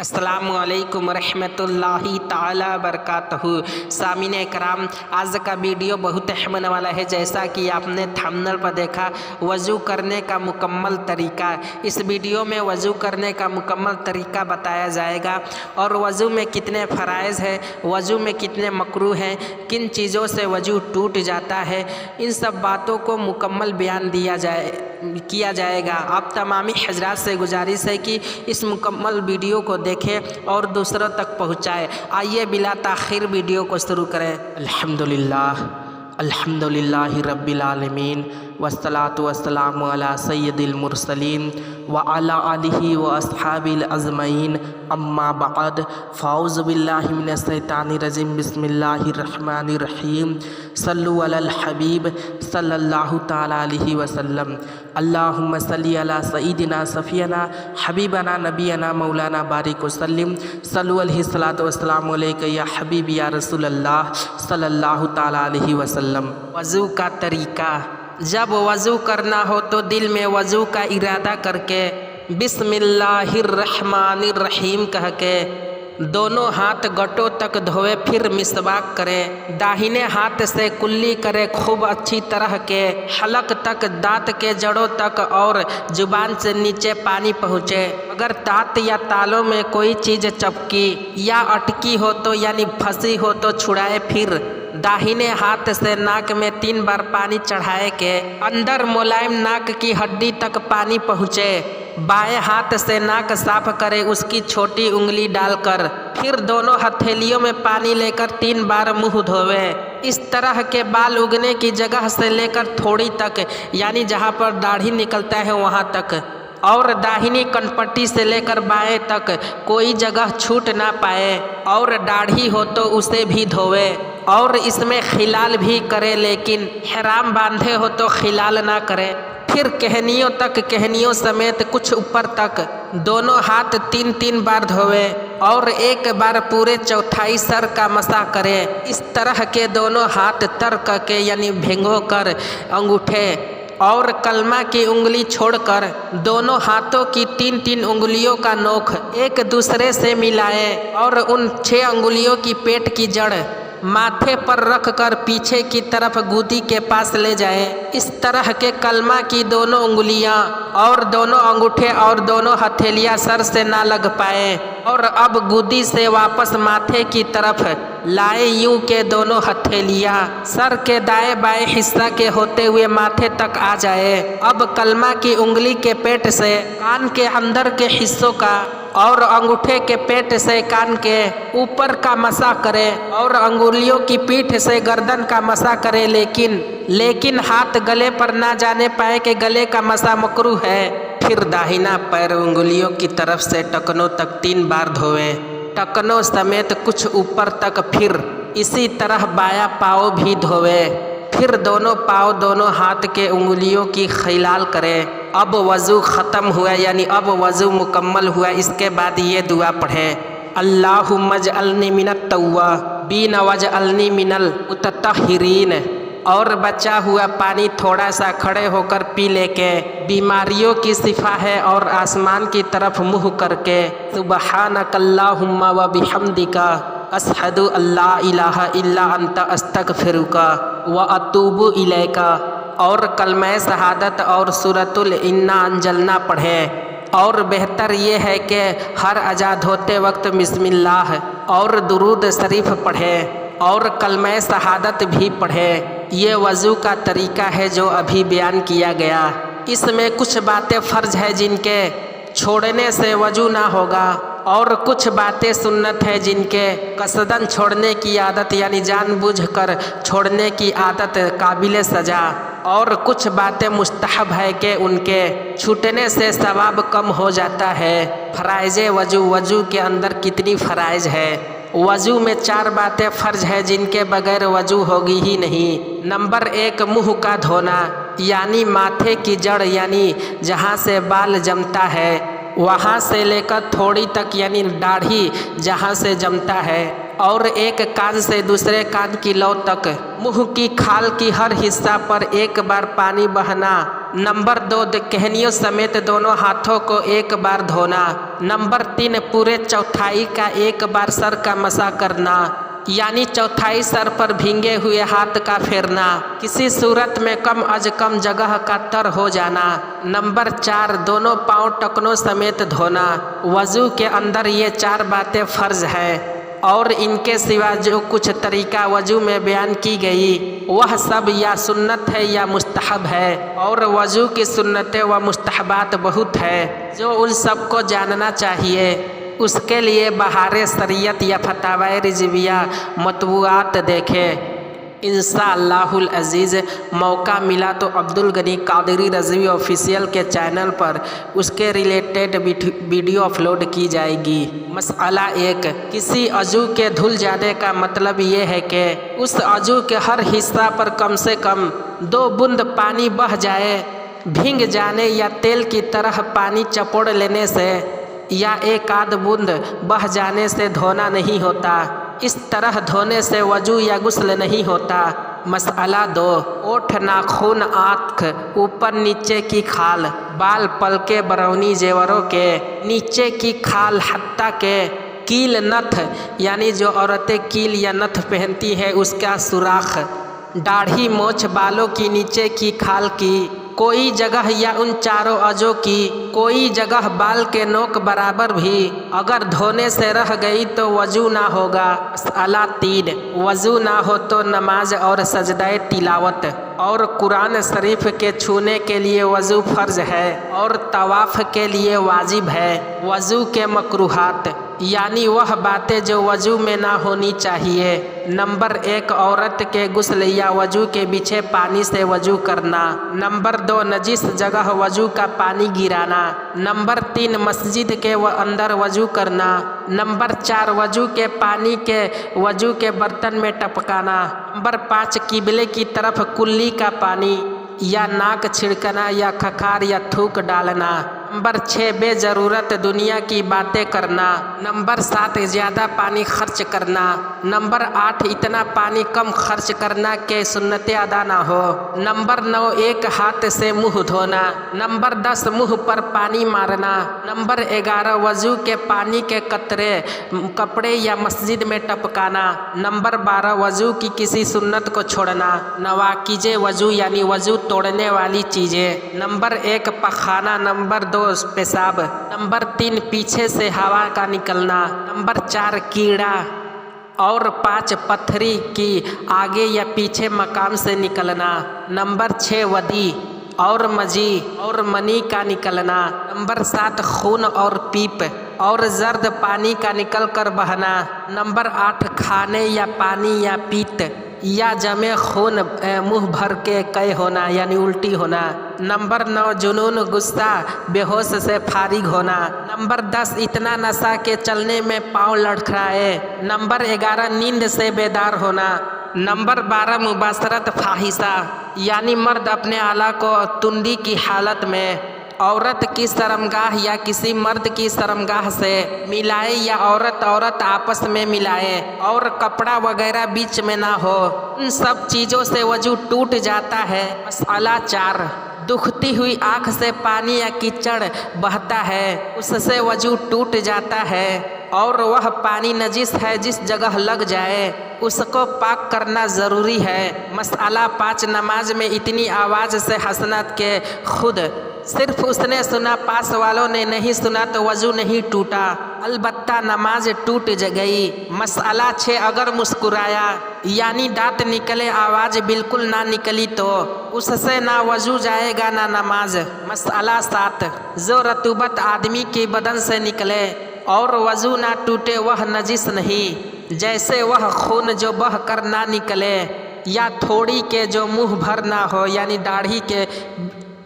अस्सलामु अलैकुम रहमतुल्लाहि ताला बरकातहू। सामीन कराम, आज का वीडियो बहुत अहम होने वाला है। जैसा कि आपने थंबनेल पर देखा, वज़ू करने का मुकम्मल तरीका। इस वीडियो में वज़ू करने का मुकम्मल तरीका बताया जाएगा और वज़ू में कितने फ़राइज़ है, वज़ू में कितने मकरूह हैं, किन चीज़ों से वज़ू टूट जाता है, इन सब बातों को मुकम्मल बयान किया जाएगा। आप तमामी हजरात से गुजारिश है कि इस मुकम्मल वीडियो को देखें और दूसरों तक पहुँचाएँ। आइए बिला ताख़ीर वीडियो को शुरू करें। अल्हम्दुलिल्लाहि रब्बिल आलमीन वस्सलातु वस्सलामु अला सय्यदिल मुरसलीन व अला आलिहि व अस्हाबिल अजमईन अम्मा बाद फ़ाउज़ु बिल्लाहि मिनश शैतानिर रजीम बिस्मिल्लाहिर रहमानिर रहीम सल्लु अलल हबीब सल्लल्लाहु तआला अलैहि वसल्लम अल्लाहुम्मा सल्ली अला सय्यिदिना सफ़ियना हबीबना नबियना मौलाना बारिक वसल्लिम सल्लु अलैहि सलातु वस्सलामु अलैका या हबीबी या रसूलल्लाह सल्लल्लाहु तआला अलैहि वसल्लम। वज़ू का तरीका। जब वज़ू करना हो तो दिल में वज़ू का इरादा करके बिस्मिल्लाहिर्रहमानिर्रहीम कह के दोनों हाथ गटों तक धोए, फिर मिसवाक करें। दाहिने हाथ से कुल्ली करें खूब अच्छी तरह के, हलक तक, दांत के जड़ों तक और जुबान से नीचे पानी पहुँचे। अगर दांत या तालों में कोई चीज़ चपकी या अटकी हो तो यानी फंसी हो तो छुड़ाए। फिर दाहिने हाथ से नाक में 3 बार पानी चढ़ाए के अंदर मुलायम नाक की हड्डी तक पानी पहुँचे। बाएं हाथ से नाक साफ करें उसकी छोटी उंगली डालकर, फिर दोनों हथेलियों में पानी लेकर 3 बार मुंह धोवें। इस तरह के बाल उगने की जगह से लेकर थोड़ी तक यानी जहाँ पर दाढ़ी निकलता है वहाँ तक, और दाहिनी कनपट्टी से लेकर बाएं तक कोई जगह छूट ना पाए, और दाढ़ी हो तो उसे भी धोवे और इसमें खिलाल भी करे, लेकिन हराम बांधे हो तो खिलाल ना करे। फिर कहनियों तक, कहनियों समेत कुछ ऊपर तक दोनों हाथ 3-3 बार धोवे और 1 बार पूरे चौथाई सर का मसा करें। इस तरह के दोनों हाथ तर करके यानी भिंगो कर अंगूठे और कलमा की उंगली छोड़कर दोनों हाथों की 3-3 उंगलियों का नोक एक दूसरे से मिलाएं और उन 6 उंगलियों की पेट की जड़ माथे पर रखकर पीछे की तरफ गुदी के पास ले जाएं। इस तरह के कलमा की दोनों उंगलियां और दोनों अंगूठे और दोनों हथेलियां सर से ना लग पाए, और अब गुदी से वापस माथे की तरफ लाए यूं के दोनों हथेलियां सर के दाएं बाएं हिस्सा के होते हुए माथे तक आ जाए। अब कलमा की उंगली के पेट से कान के अंदर के हिस्सों का और अंगूठे के पेट से कान के ऊपर का मसा करें और अंगुलियों की पीठ से गर्दन का मसा करें, लेकिन हाथ गले पर ना जाने पाए कि गले का मसा मकरूह है। फिर दाहिना पैर उंगलियों की तरफ से टखनों तक 3 बार धोएं, टखनों समेत कुछ ऊपर तक। फिर इसी तरह बायां पाँव भी धोएं। फिर दोनों पाँव दोनों हाथ के उंगलियों की खिलाल करें। अब वज़ू ख़त्म हुआ यानी अब वज़ू मुकम्मल हुआ। इसके बाद ये दुआ पढ़ें, अल्लाहुम्मा जअलनी मिनत तव्वाबीन वजअलनी मिनल मुतत्तहिरीन। और बचा हुआ पानी थोड़ा सा खड़े होकर पी लेके बीमारियों की शिफा है, और आसमान की तरफ मुँह करके सुबहानकल्लाहुम्मा व बिहम्दिका अशहदु अल्ला इलाहा इल्ला अंता अस्तगफिरुका व अतूबु इलैका। और कलमा शहादत और सूरतुल इन्ना अंजलना पढ़ें। और बेहतर ये है कि हर अज़ान होते वक्त बिस्मिल्लाह और दुरूद शरीफ पढ़ें और कलमा शहादत भी पढ़ें। ये वज़ू का तरीका है जो अभी बयान किया गया। इसमें कुछ बातें फ़र्ज है जिनके छोड़ने से वज़ू ना होगा, और कुछ बातें सुन्नत है जिनके कसदन छोड़ने की आदत यानी जानबूझकर छोड़ने की आदत काबिल सजा, और कुछ बातें मुस्तहब है कि उनके छूटने से सवाब कम हो जाता है। फ़राइज़े वज़ू। वज़ू के अंदर कितनी फ़राइज़ है? वज़ू में 4 बातें फ़र्ज है जिनके बगैर वज़ू होगी ही नहीं। नंबर 1, मुँह का धोना, यानी माथे की जड़ यानी जहाँ से बाल जमता है वहाँ से लेकर थोड़ी तक यानी दाढ़ी जहाँ से जमता है, और एक कान से दूसरे कान की लौ तक मुंह की खाल की हर हिस्सा पर 1 बार पानी बहना नंबर 2 कहनियों समेत दोनों हाथों को एक बार धोना। नंबर 3 पूरे चौथाई का एक बार सर का मसा करना, यानी चौथाई सर पर भींगे हुए हाथ का फेरना। किसी सूरत में कम अज कम जगह का तर हो जाना। नंबर 4 दोनों पांव टखनों समेत धोना। वजू के अंदर ये 4 बातें फ़र्ज है और इनके सिवा जो कुछ तरीका वजू में बयान की गई वह सब या सुन्नत है या मुस्तहब है। और वजू की सुन्नतें व मुस्तहबात बहुत है जो उन सब को जानना चाहिए। उसके लिए बहारे शरीयत या फतावाए रिजविया मतबूआत देखें। इंशाअल्लाहुल अज़ीज़ मौका मिला तो अब्दुल गनी कादरी रज़वी ऑफिशियल के चैनल पर उसके रिलेटेड वीडियो अपलोड की जाएगी। मसला 1, किसी अजू के धुल जाने का मतलब ये है कि उस अजू के हर हिस्सा पर कम से कम 2 बूंद पानी बह जाए। भींग जाने या तेल की तरह पानी चपोड़ लेने से या एक आध बूंद बह जाने से धोना नहीं होता। इस तरह धोने से वजू या गुस्ल नहीं होता। मसला 2, ओठ, नाखून, आँख, ऊपर नीचे की खाल, बाल, पलके, बरौनी, जेवरों के नीचे की खाल, हत्ता के कील, नथ यानी जो औरतें कील या नथ पहनती हैं उसका सुराख, दाढ़ी, मोछ, बालों की नीचे की खाल की कोई जगह या उन चारों अजों की कोई जगह बाल के नोक बराबर भी अगर धोने से रह गई तो वजू ना होगा। मसला 3, वजू ना हो तो नमाज और सजदाए तिलावत और कुरान शरीफ के छूने के लिए वजू फ़र्ज है और तवाफ़ के लिए वाजिब है। वजू के मकरूहात यानी वह बातें जो वजू में ना होनी चाहिए। नंबर 1 औरत के गुस्ल या वजू के पीछे पानी से वजू करना। नंबर 2 नजिस जगह वजू का पानी गिराना। नंबर 3 मस्जिद के अंदर वजू करना। नंबर 4 वजू के पानी के वजू के बर्तन में टपकाना। नंबर 5 किबले की तरफ कुल्ली का पानी या नाक छिड़कना या खखार या थूक डालना। नंबर 6 बेज़रूरत दुनिया की बातें करना। नंबर 7 ज़्यादा पानी खर्च करना। नंबर 8 इतना पानी कम खर्च करना कि सुन्नतें अदा ना हो। नंबर 9 एक हाथ से मुंह धोना। नंबर 10 मुंह पर पानी मारना। नंबर 11 वजू के पानी के कतरे कपड़े या मस्जिद में टपकाना। नंबर 12 वजू की किसी सुन्नत को छोड़ना। नवाकिजे वजू यानी वजू तोड़ने वाली चीज़ें। नंबर 1 पखाना। नंबर 2 पेशाब। नंबर 3 पीछे से हवा का निकलना। नंबर 4 कीड़ा और 5 पत्थरी की आगे या पीछे मकाम से निकलना। नंबर 6 वदी और मजी और मनी का निकलना। नंबर 7 खून और पीप और जर्द पानी का निकल कर बहना। नंबर 8 खाने या पानी या पीत या जमे खून मुंह भर के कय होना यानी उल्टी होना। नंबर 9 जुनून गुस्सा बेहोश से फारिग होना। नंबर 10 इतना नशा के चलने में पाँव लड़खड़ाए। नंबर 11 नींद से बेदार होना। नंबर 12 मुबाशरत फाहिशा यानी मर्द अपने आला को तुंडी की हालत में औरत की शर्मगाह या किसी मर्द की शर्मगाह से मिलाए या औरत आपस में मिलाए और कपड़ा वगैरह बीच में ना हो। उन सब चीज़ों से वजू टूट जाता है। मसला 4 दुखती हुई आँख से पानी या कीचड़ बहता है उससे वजू टूट जाता है और वह पानी नजिस है जिस जगह लग जाए उसको पाक करना ज़रूरी है। मसला 5 नमाज में इतनी आवाज़ से हसनत के खुद सिर्फ उसने सुना पास वालों ने नहीं सुना तो वजू नहीं टूटा, अलबत्ता नमाज टूट गई। मसला 6 अगर मुस्कुराया यानी दांत निकले आवाज़ बिल्कुल ना निकली तो उससे ना वजू जाएगा ना नमाज। मसला 7 जो रतूबत आदमी के बदन से निकले और वजू ना टूटे वह नजिस नहीं, जैसे वह खून जो बह कर ना निकले या थोड़ी के जो मुँह भर ना हो यानी दाढ़ी के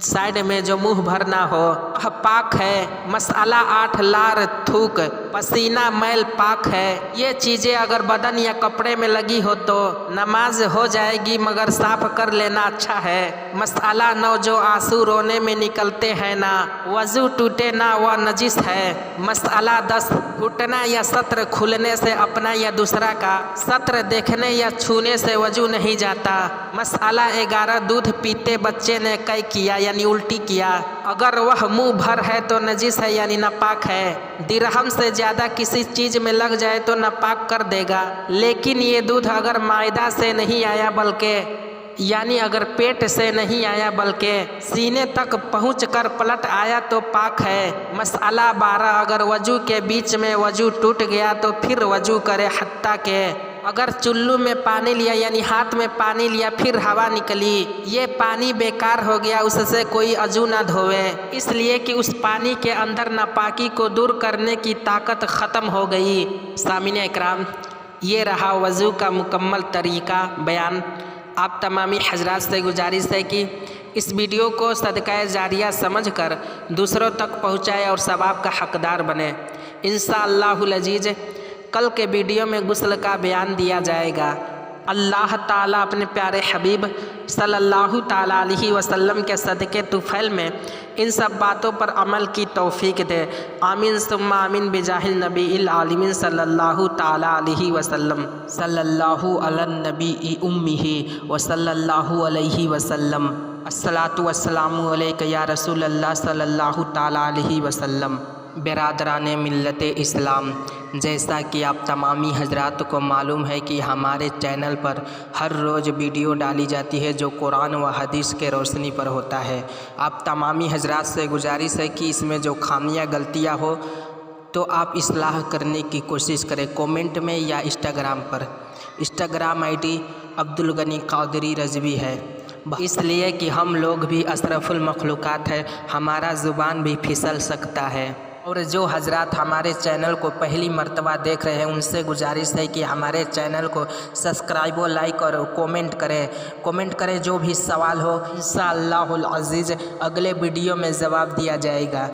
साइड में जो मुंह भरना हो वह पाक है। मसला 8 लार थूक पसीना मैल पाक है। ये चीज़ें अगर बदन या कपड़े में लगी हो तो नमाज हो जाएगी मगर साफ कर लेना अच्छा है। मसला 9 जो आंसू रोने में निकलते हैं ना वजू टूटे ना वह नजिस है। मसला 10 घुटना या सत्र खुलने से अपना या दूसरा का सत्र देखने या छूने से वजू नहीं जाता। मसला 11 दूध पीते बच्चे ने कै किया यानी उल्टी किया, अगर वह मुंह भर है तो नजिस है यानी नापाक है। दिरहम से ज़्यादा किसी चीज़ में लग जाए तो नापाक कर देगा। लेकिन ये दूध अगर मायदा से नहीं आया बल्कि यानी अगर पेट से नहीं आया बल्कि सीने तक पहुंचकर पलट आया तो पाक है। मसला 12, अगर वजू के बीच में वजू टूट गया तो फिर वजू करे, हत्ता के अगर चुल्लू में पानी लिया यानी हाथ में पानी लिया फिर हवा निकली, ये पानी बेकार हो गया, उससे कोई अजू ना धोवे, इसलिए कि उस पानी के अंदर नापाकी को दूर करने की ताकत ख़त्म हो गई। सामीने इकराम, ये रहा वज़ू का मुकम्मल तरीका बयान। आप तमामी हजरात से गुजारिश है कि इस वीडियो को सदका जारिया समझकर दूसरों तक पहुँचाए और सवाब का हकदार बने। इंशाअल्लाहुल अजीज़ कल के वीडियो में गुस्ल का बयान दिया जाएगा। अल्लाह ताला अपने प्यारे हबीब सल्लल्लाहु ताला अलैहि वसल्लम के सदक़े तुफ़ैल में इन सब बातों पर अमल की तौफ़ीक दे। आमीन सुम्मा आमीन बिजाहिल नबील आलिमीन सल्लल्लाहु ताला अलैहि वसल्लम सल्लल्लाहु अलन नबी उम्मिही व सल्लल्लाहु अलैहि वसल्लम। अस्सलातु वस्सलामु अलैका या रसूल अल्लाह सल्लल्लाहु ताला अलैहि वसल्लम। बिरादरान मिल्लत इस्लाम, जैसा कि आप तमामी हजरात को मालूम है कि हमारे चैनल पर हर रोज़ वीडियो डाली जाती है जो कुरान व हदीस के रोशनी पर होता है। आप तमामी हजरात से गुजारिश है कि इसमें जो खामियां गलतियां हो तो आप इस्लाह करने की कोशिश करें कमेंट में या इंस्टाग्राम पर। इंस्टाग्राम आईडी अब्दुल गनी कादरी रज़वी है, इसलिए कि हम लोग भी अशरफुल मखलूक़ात है, हमारा ज़ुबान भी फिसल सकता है। और जो हजरात हमारे चैनल को पहली मर्तबा देख रहे हैं उनसे गुजारिश है कि हमारे चैनल को सब्सक्राइब व लाइक और कमेंट करें जो भी सवाल हो इंशाअल्लाहुल अज़ीज़ अगले वीडियो में जवाब दिया जाएगा।